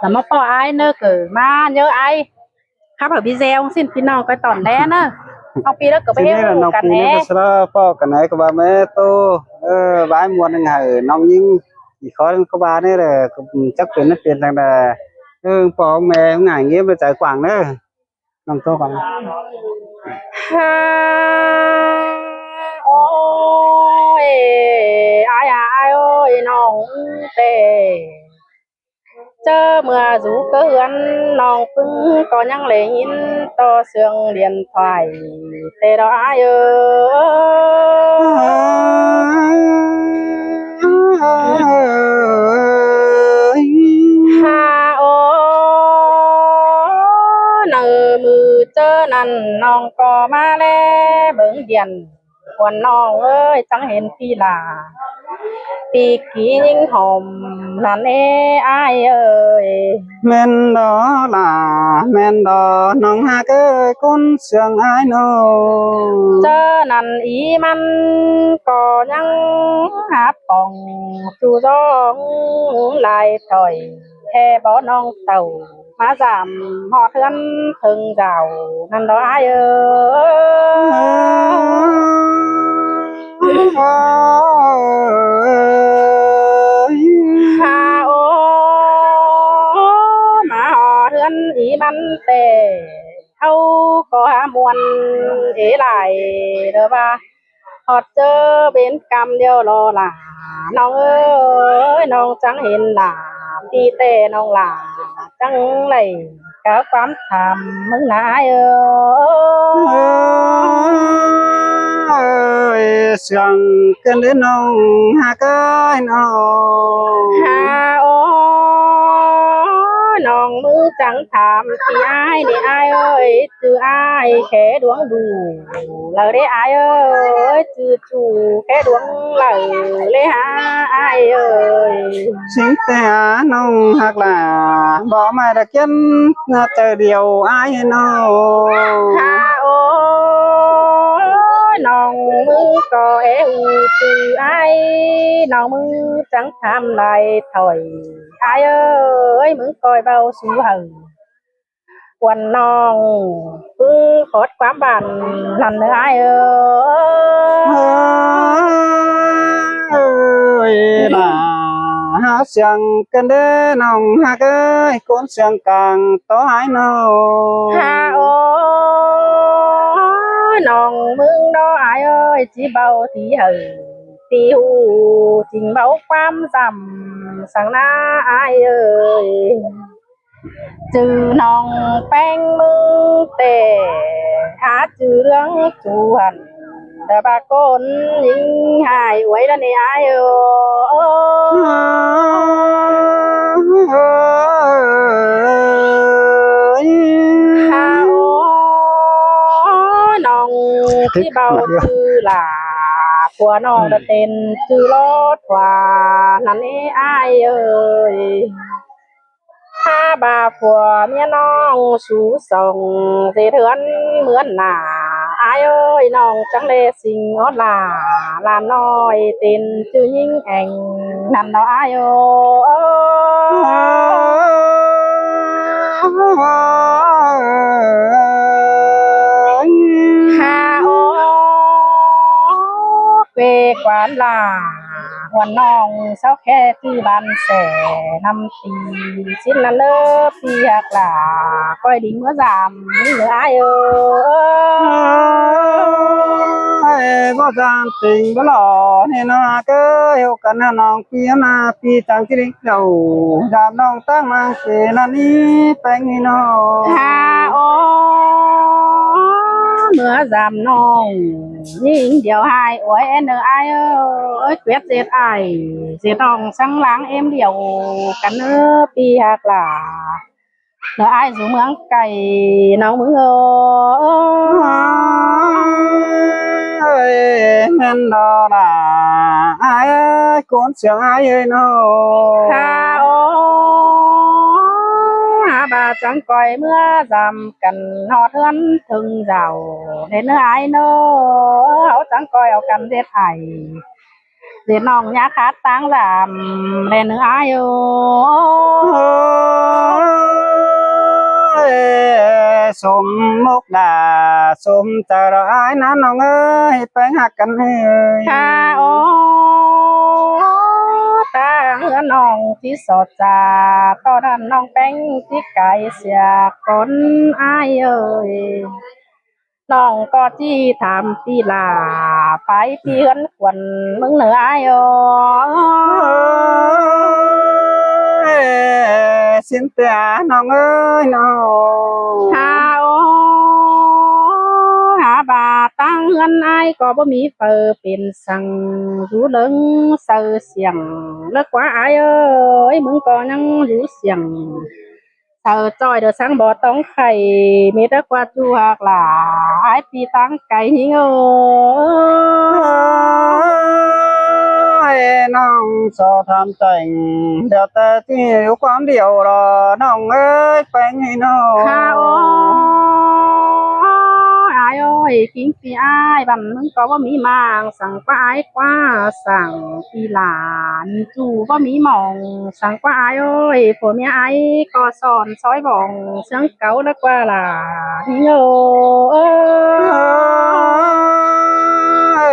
là mà bỏ ai nơ cử mà nhớ ai khắp ở video xin phi nào cái tòn đen á học phi đó cử Sini là béo nông cả pin nó nè sẽ phô cái này của bà mẹ tôi bãi muôn ngày nông nhưng chỉ khó có bà này là chắc tiền nó tiền rằng là phô mẹ ngày nghĩa với tài quảng nữa nông tôi còn ha ôi ai à ai ơi nong tề chớ mưa rú cơ hươn nong phưng có nhang lệ nhìn to sương điện thoại tề đó ai ơi ha ô nờ mư chớ nằn nong có ma lê bướng điện quần nong ơi chẳng hiện phi là phi ký những hòm nằn ê ai ơi men đó là men đó nông ha cái con sương ai nô chớ nằn ý man có nhang hát bồng chu gió lại thời he bó nong tàu má giảm họ thân thường giàu nằn đó ai ơi ha ô mà họ thân ý man tề thâu có muôn ý lại đỡ ba họ chớ bên cam điều lo là nong ơi nong chẳng hiện là đi tề nong là chẳng này cả quán thầm mừng nãy ơi sương cơn đến nông ha cái nông ha ô nong mưa chẳng thầm thì ai để ai ơi từ ai khẽ đuống đủ lời đấy ai ơi từ chủ khẽ đuống lời lấy ha ai ơi chính ta nông hoặc là bỏ mà đã kiến chờ điều ai nông ha ô nong mưa có e u từ ai nong mưa chẳng tham lại thời ai ơi mưa coi bao su hồng quần nong cứ khót quá bàn lần nữa ai ơi là hát sương cơn đến nông ha cái con sương càng to ai nông ha ô nong mương đó ai ơi chỉ bao tí hờ tí hù trình báo quam rằm sáng na ai ơi chữ nong bánh mương tề hát chữ răng chú hẳn đã bà con những hai quấy ra này ai ha ô nong chỉ bao chữ là của nong đã tên chữ lót và nắn ai ơi ha bà phùa mía nong sú sòng dễ thươn mướn là ai ơi nong chẳng lẽ sinh ngót là làm nói tên chữ những ảnh nằm đó ai ơi ha ô quê quán là hoàn nong sao khe tư ban sẻ năm tì xin là lớp đi hoặc là coi đính có giảm nữa ai ơi có gian tình có lò nên nó cứ hiểu cần nong phía na phi tăng cái đỉnh đầu giảm nong tăng mang về là ní bánh nó ha ô nữa giảm nong nhưng điều hai ôi n ai ơi quyết diệt ai diệt nong sáng láng em điều cắn nữa phi hoặc là nữa ai xuống mướn cày nong mướn ơi nên đó là ai ơi con sương ai ơi nó ha ô ha bà chẳng coi mưa giảm cần họ thương thường giàu nên nữa ai họ chẳng coi họ cần giết hải diệt nong nhá khát tăng giảm nên nữa ai สมมุกดาสมจะร้ายนะน้องเอ้ยแป้งหักกันเอ้ย ข้าโอตาเหือน้องที่สดจาตอนนั้นน้องแป้งที่ไก่เสียคนอายเอ้ยน้องก็ที่ทำปีลาไปเพียนควนมึงเหนืออายเอ้ย xin tíaน้องเอ้ยน้อง ข้าโอหาบาตั้งเงินอายก็บ่มีเฟอเป็นสั่งรู้เลิงเสือเสียงเลิกกว่าอายเอ้ยมึงก็ยังรู้เสียงเสือจอยเดือสังบ่ต้องไข่มีแต่กว่าจูหักหลาอายปีตั้งไก่หิงเอ้ย น้องสอทำแต่งเดี๋ยวแต่ที่อยู่ความเดียวรอน้องเอ้ยแป้งให้น้อง ข้าโอ้อายโอ้ยกินปีอายบันมึงก็ว่ามีมางสั่งกว่าอายกว่าสั่งปีหลานจู่ว่ามีหมองสั่งกว่าอายโอ้ยผัวเมียอายก็สอนซอยบ่องเสียงเก่าแล้วกว่าล่ะนี่เอ้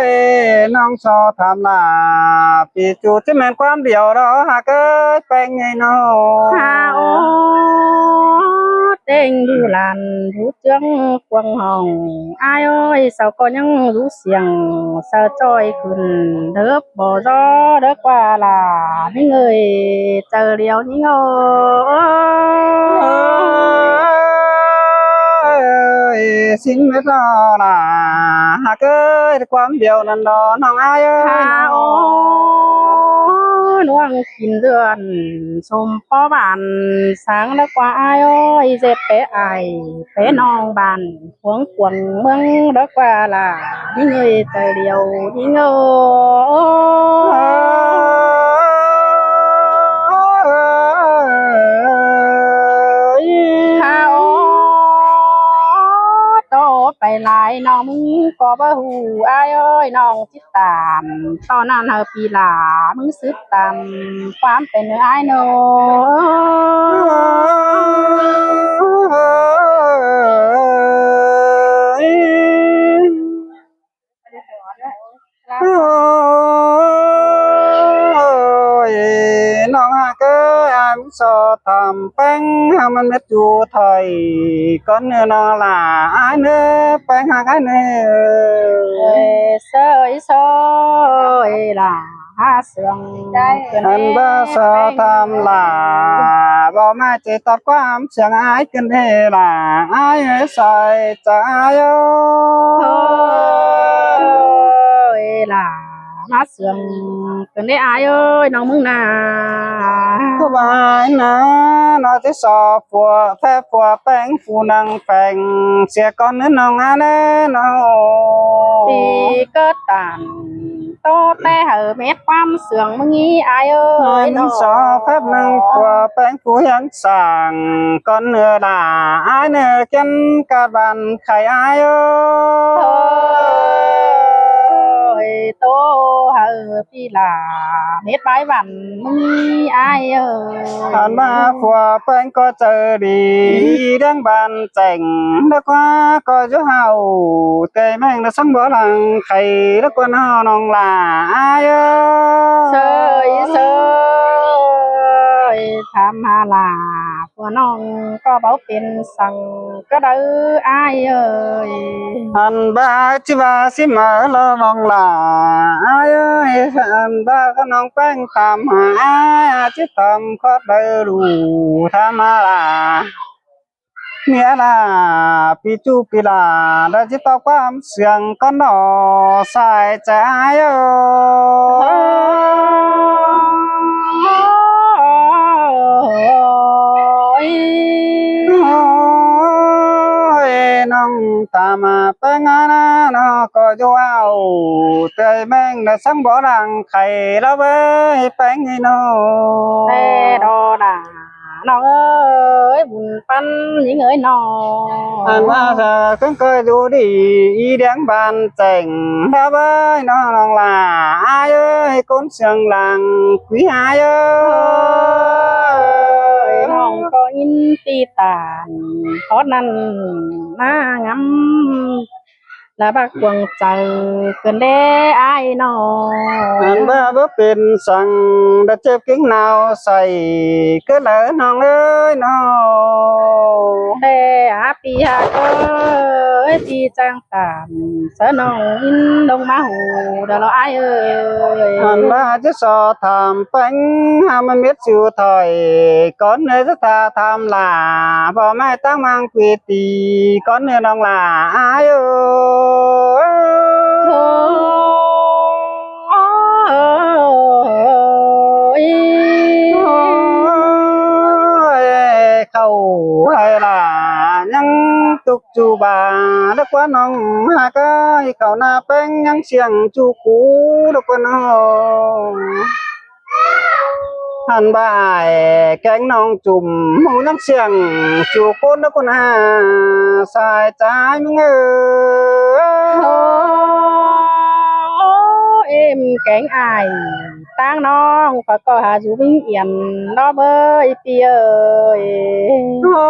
ย น้องสอทำลาปีจูที่แม่นความเดียวรอหากเอ้ยแป้งให้น้อง ข้าโอ้เต็งดูหลานดูเจืองกวางห้องอายโอ้ยเสาก็ยังรู้เสียงเสาจ้อยขึ้นเด้อบ่รอเด้อกว่าล่ะนี่เงยเจอเดียวนี่เงย xin biết lo là hạ cơความเดียวนั่นดอน้องอายเอ้ย ข้าโอ้น้วงกินเดือนสมพ่อบานสางแล้วกว่าอายโอ้ยเจ็บเปะไอายเปะน้องบานหวงกวงเมืองแล้วกว่าล่ะนี่เงยเจอเดียวนี่เงย ข้าโอโตไปหลายน้องมึงก็บ่ฮู้อายเอ้ยน้องติดตามตอนนั้นเฮาปีหลามึงซึกตามความเป็นอายโนน้องหากเอ้ยอายมึงสอทำแป้งให้มันเม็ดอยู่ไทยก้อนเนื้อน้องหลาอายเนื้อแป้งหากอายเนื้อ เอ้ยเสยซอยล่ะหาเสืองได้ อันบ่สอทำลาบ่มาเจตอดความเสียงอายกันเฮล่ะอายเอ้ยใส่ใจโอ้ โอ้ยล่ะมาเสืองกันได้อายเอ้ยน้องมึงน่ะ สบายนะน้อยที่สอบผัวแท้ผัวแป้งฟูนังแปงเสียก่อนเนื้อน้องอาแน่น้อง ปีก็ตันโตแต่เหอะเม็ดความเสื่องมึงงี้อายเอ้ น้อย ย นึงสอบแป๊บนึงผัวแป้งฟูยังสั่งก่อนเนื้อด่าอายเนื้อกินกะบันไข่อายเอ้ โอ้ ย ยโตเหอะพี่ลาเม็ดใบหวันมึงงี้อายเอ้ย ผ่านมาผัวแป้งก็เจอดีดังบานแจ่งแล้วก็ก็จะเฮาแต่แม่งน่ะสังบ่หลังไข่แล้วก็น้องน้องลาอายเอ้ เส ย ยเสยทำมาลาผัวน้องก็เบาเป็นสั่งก็เด้ออายเอ้ย อันบาจิบาสิมาละน้องลาอายเอ้ยอันบาก็น้องแป้งตามหาอายอาจจะทำก็ได้รู้ทำมาลาเมียลาปีจูปีลาได้จิตตอบความเสียงก็นอสายใจเอ้ย โอ้ยน้องตามาเป็นงานะน้อก็จะเอาใจแม่งน่ะสังบ่ดังไข่ละเว้ยแป้งให้น้อง แต่ดอด่าน้องเอ้ยบุญปันยิ่งเอ้ยน้อง อันว่าจะก็เคยดูดีอีเดียงบานเจ๋งละเว้ยน้องน้องลาอายเอ้ยคนเสียงหลังคุยอายเอ้ย น้องก็อินปี ตีตานเพราะนั้นมางำและบักกวงใจเกินได้อายน้อง อันบ้าบ่เป็นสั่งđãเจ็บกิ้งนาวใส่ก็เหลอน้องเอ้ยน้อง แต่อาปีหาก็ตีจังตามเสนองอินลงมาหูเดี๋ยวเราอายเอ้ย อันบ้าจะสอถามปังหามันเม็ดสิวถอยก่อนเนื้อจะตาทำลาพอไม่ตั้งมังปีตีก่อนเนื้อน้องลาอายเอ้ย โอ้ย โอ้ยเข้าให้ล่ะยังตุกจูบาแล้วกว่าน้องหากายเข้าหน้าแป้งยังเสียงจูคูแล้วกว่าน้องหันบ่ายแกงน้องจุ่มหมูนังเสียงจูโคนแล้วกว่านาสายใจมึงเอ้ย โอ้เอ็มแกงอายตั้งน้องฝากก็หาจูวิ่งเอียนน้อเบยเปียเอ้ย โอ้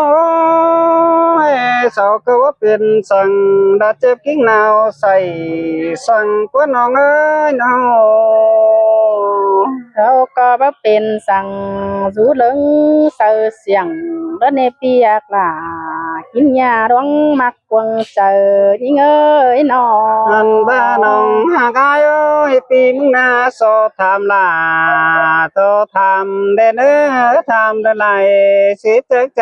ยสาวก็ว่าเป็นสั่งดาเจ็บกิ้งนาวใส่สั่งกว่าน้องเอ้ยน้อง เราก็บ่เป็นสั่งสูเหลิงเสือเสียงรถในเปียกล่ะกินยาดวงมักกวงเจอยิงเอ้ยน้อ อันบ้าน้องหากายเอ้ยปีมึงนาสอบถามลาโตถามเด้อเนื้อถามเด้อไหลสิเจ๊กใจ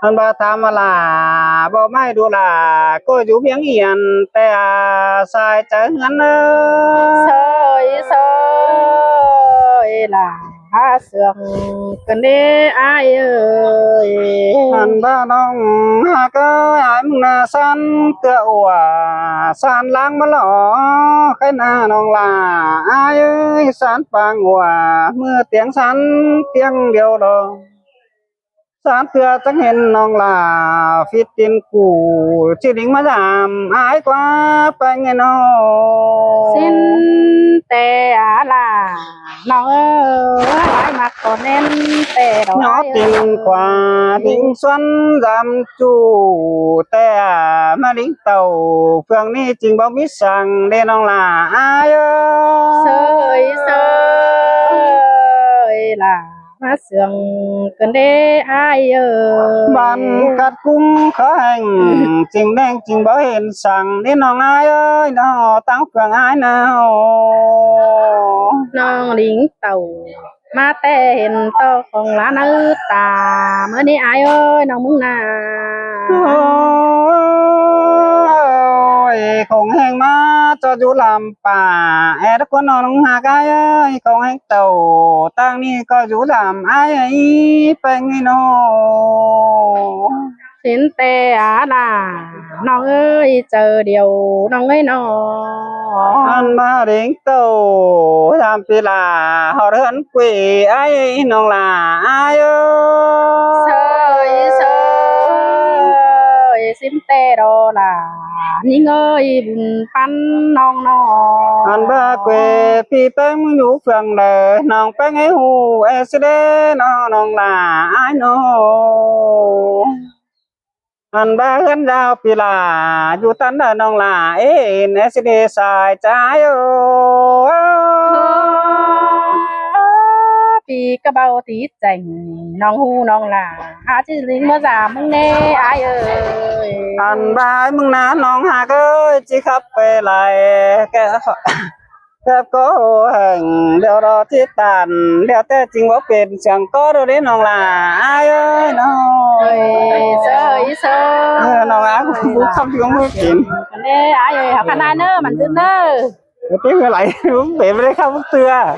อันบ้าถามมาลาบ่ไม่ดูลาก็อยู่เพียงเอียนแต่สายใจเงินเอ้ เส ย ยเสยล่ะหาเสืองกันเด้อายเอ้ย อันบ้าน้องหากายมึงนาสันเกลืออัวสันล้างมาหล่อใครหน้าน้องลาอายเอ้ยสันปางหัวเมื่อเตียงสันเตียงเดียวดอกสานเตือจังเห็นน้องลาฟิตตินกูชื่อดิ่งมาดามอายกว่าไปไงน้อง สิ้นแต่อาล่ะน้องเอ้ยหลายมักก็เน้นแต่ดอก nhỏ อ้ายเอ้ tình ย quả đình xuân giảm chu te mà đính tàu phường ni trình báo biết rằng đây nó là ai เส ơi ยเสยล่ะมาเสืองกันเด้อายเอ้ย bàn cắt cung khó hành trình đen trình báo hiện rằng đây nó ai ơi nó tăng phường ai nào น้องลิงเต่ามาแต่เห็นโตอของหลานเอ้ยตาเมื่อนี้อายเอ้ยน้องมึงนา ôi không hẹn mà cho chú làm bà e đất con nó hà cái ơi không hẹn tàu tăng đi có chú làm ai ấy bên người nó สินแต่อาล่ะน้องเอ้ยเจอเดียวน้องเอ้ยน้อง ăn mà đến tàu làm gì là họ đến quỷ ai nó là ai เส ơi ยเสยสินแต่ดอล่ะนี่เอ้ยบุญปันน้องน้อง anh ba quê phi bánh nhũ phường đời nòng bánh ấy hù e sẽ đế nó là ai nó anh ba gắn dao phi là dù tắn đời nòng là ê e sẽ đế xài trái ô ปีกระเบาตีแจ่งน้องหูน้องหล่าอาจิลิงเมื่อสามมึงเน่อายเอ้ย anh ba mừng ná nòng hà ơi chỉ khắp về lại cái phép có hành đeo đó thiết tàn đeo té chính báo quyền chẳng có đâu đến nòng là ai ơi nó เอ้ยเสยเสย nòng á cũng cũng không chỉ có mới kín กันเน่อายเอ้ยหาขนาดเนอมันจึงเนอ tiếng lại uống bể với không bức tưa